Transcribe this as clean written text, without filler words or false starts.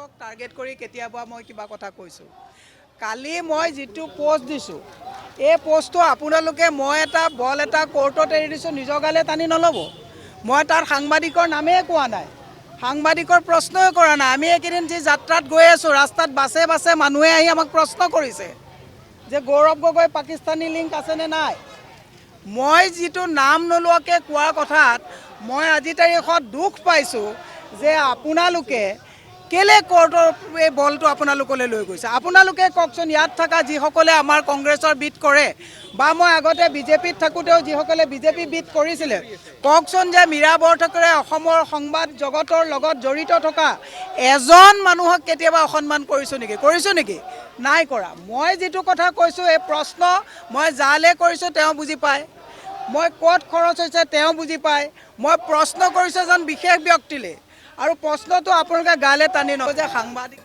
সাংবাদিকক টাৰ্গেট কৰি কেতিয়াবা মই কিবা কথা কৈছোঁ। কালি মই যিটো পোষ্ট দিছোঁ, এই পোষ্টটো আপোনালোকে মই এটা বল এটা কোৰ্টত এৰি দিছোঁ, নিজৰ গালে টানি নল'ব। মই তাত সাংবাদিকৰ নামেই কোৱা নাই, সাংবাদিকৰ প্ৰশ্নই কৰা নাই। আমি এইকেইদিন যি যাত্ৰাত গৈ আছোঁ, ৰাস্তাত বাছে বাছে মানুহে আহি আমাক প্ৰশ্ন কৰিছে যে গৌৰৱ গগৈ পাকিস্তানী লিংক আছেনে নাই। মই যিটো নাম নোলোৱাকৈ কোৱাৰ কথাত মই আজি তাৰিখত দুখ পাইছোঁ যে আপোনালোকে কেলে কোৰ্টৰ এই বলটো আপোনালোকলৈ লৈ গৈছে। আপোনালোকে কওকচোন, ইয়াত থকা যিসকলে আমাৰ কংগ্ৰেছৰ বিট কৰে বা মই আগতে বিজেপিত থাকোঁতেও যিসকলে বিজেপি বিট কৰিছিলে, কওকচোন যে মীৰা বৰঠাকুৰে অসমৰ সংবাদ জগতৰ লগত জড়িত থকা এজন মানুহক কেতিয়াবা অসন্মান কৰিছোঁ নেকি? নাই কৰা। মই যিটো কথা কৈছোঁ, এই প্ৰশ্ন মই যালে কৰিছোঁ তেওঁ বুজি পায়, মই ক'ত খৰচ হৈছে তেওঁ বুজি পায়। মই প্ৰশ্ন কৰিছোঁ এজন বিশেষ ব্যক্তিলৈ, আৰু প্ৰশ্নটো আপোনালোকে গালে টানি নলয় যে সাংবাদিক